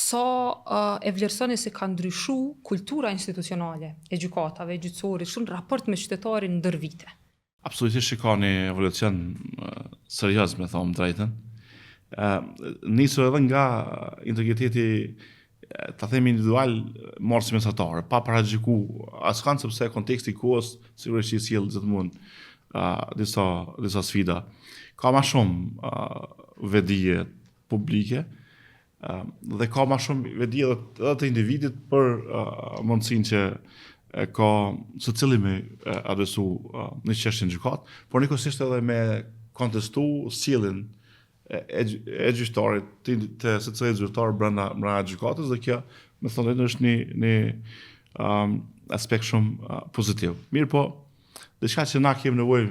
sa e vlerësoni se ka ndryshu kultura institucionale e gjykatave, e gjyqësorit, shumë raport me qytetarin ndër vite? Absolutisht që ka një evolucion serioz, me thonë drejtën. Nisur edhe nga integriteti ta themi individual marrë si mesatare, pa paragjyku askan sepse konteksti i kohës sigurisht i sjell gjithmonë disa sfida. Ka më shumë vedije publike dhe ka më shumë vedije edhe të individit për mundësinë që ka secili me adresu një çështje në gjykat, por njëkohësisht edhe me kontestu sjelljen e gjyqtarit të secilit zyrtar brenda gjykatës, dhe kjo me thonë është një aspekt shumë pozitiv. Mirë po, diçka që na kemi nevojë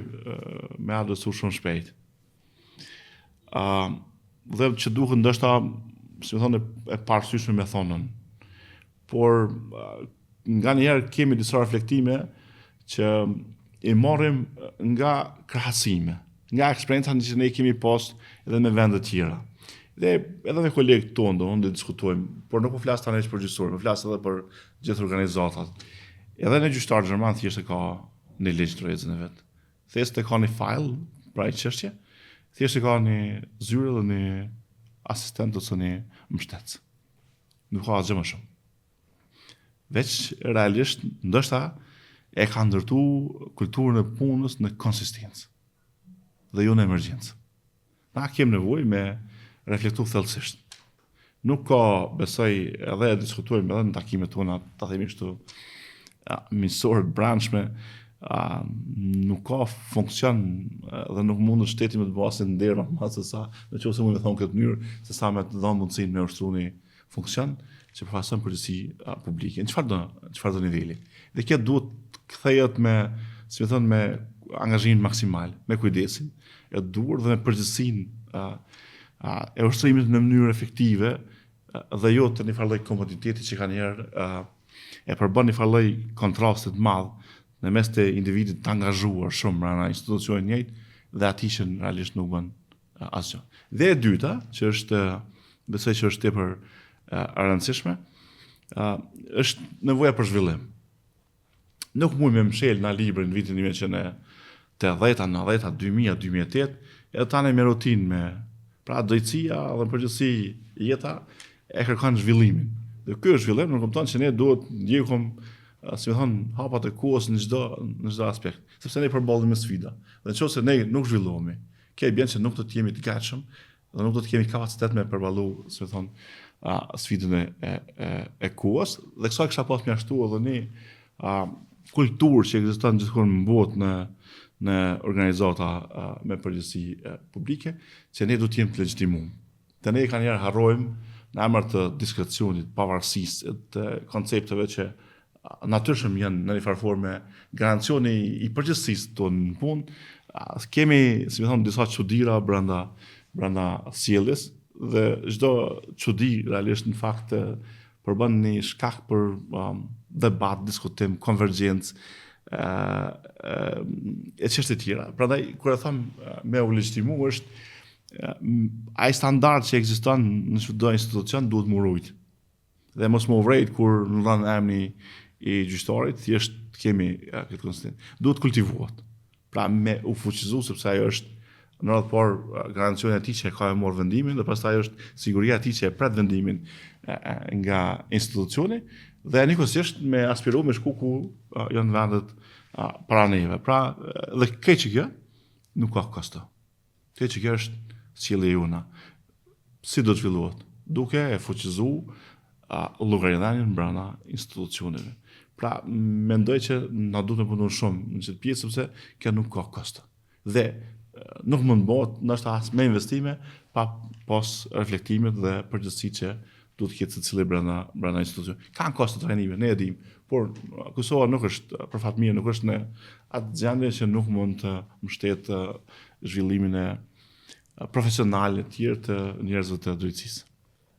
me adresu shumë shpejt. Dhe që duhet ndoshta, si më thonë, e parësyshme me thonën. Por nga njerë kemi disa reflektime që i marrim nga krahasime, nga eksperienca që ne kemi pas edhe me vende tjera. Dhe edhe me kolegët tonë do diskutojmë, por nuk po flas tani për gjyqësorë, po flas edhe për gjithë organizatat. Edhe në gjyqtar gjerman thjesht e ka një ligj të rrezën e vet. Thjesht e ka një file për ai çështje, thjesht e ka një zyrë dhe një asistent ose një mbështetës. Nuk ka asgjë më shumë. Veç realisht ndoshta e ka ndërtu kulturën e punës në konsistencë dhe jo në emergjencë. Na kemi nevojë me reflektu thellësisht. Nuk ka, besoj, edhe e diskutojmë edhe në takimet tona, ta themi kështu, miqësore të brendshme, nuk ka funksion dhe nuk mund shteti me të bëjë nder më se sa, nëse mund të them këtë mënyrë, se sa me të dhënë mundësinë me ushtru një funksion që përfaqëson përgjithësi publike. Në çfarë do niveli. Dhe kjo duhet kthehet me, si më thon, me angazhimin maksimal, me kujdesin e duhur dhe me përgjegjësinë e ushtrimit në mënyrë efektive dhe jo të një farë komoditeti që ka njerë e përbën një farë kontrastit të madh në mes të individit të angazhuar shumë brenda institucionit njëjtë dhe atij që realisht nuk bën asgjë. Dhe e dyta, që është besoj që është tepër e rëndësishme, është nevoja për zhvillim. Nuk mund me mshel në librin në vitin 1980, 90, 2000, 2008, edhe tani me rutinë me pra drejtësia dhe përgjithësi jeta e kërkon zhvillimin. Dhe ky zhvillim nuk kupton që ne duhet ndjekim, si më thon, hapat e kohës në çdo aspekt, sepse ne përballim me sfida. Dhe nëse ne nuk zhvillohemi, kjo bën që nuk do të jemi të gatshëm dhe nuk do të kemi kapacitet me përballu, si më thon, sfidën e kohës. Dhe kësaj kisha pas mjaftu edhe një kulturë që ekziston gjithmonë në botë në organizata me përgjegjësi publike, që ne do të jemi të legjitimuar. Të ne kanë njerë harrojmë në emër të diskrecionit, pavarësisë, të koncepteve që natyrshëm janë në një farë forme garancioni i përgjithësisë tonë në punë. Kemi, si më thonë, disa çuditëra brenda sjelljes dhe çdo çudi realisht në fakt përbën një shkak për debat, diskutim, konvergjencë e çështje tjera. Prandaj kur e them me u legjitimu është ai standard që ekziston në çdo institucion duhet murojt. Dhe mos më vrejt kur në dhënë emri i gjyqtarit, thjesht kemi këtë konstant. Duhet kultivuar. Pra me u fuqizu sepse ajo është në radhë parë garancioni e tij që ka e marrë vendimin dhe pastaj është siguria e tij që e pret vendimin nga institucioni dhe njëkohësisht me aspiru me shku ku janë vendet para neve. Pra dhe këtë që kjo nuk ka kosto. Këtë që kjo është sjellja jona. Si do të zhvillohet? Duke e fuqizu llogaridhënien brenda institucioneve. Pra mendoj që na duhet të punojmë shumë në këtë pjesë sepse kjo nuk ka kosto. Dhe nuk mund bëhet ndoshta as me investime pa pas reflektimit dhe përgjegjësitë që duhet të ketë secili brenda institucionit. Kanë kosto trajnime, ne e dim, por Kosova nuk është për fat mirë, nuk është në atë gjendje që nuk mund të mbështet zhvillimin e profesional të tjerë të njerëzve të drejtësisë.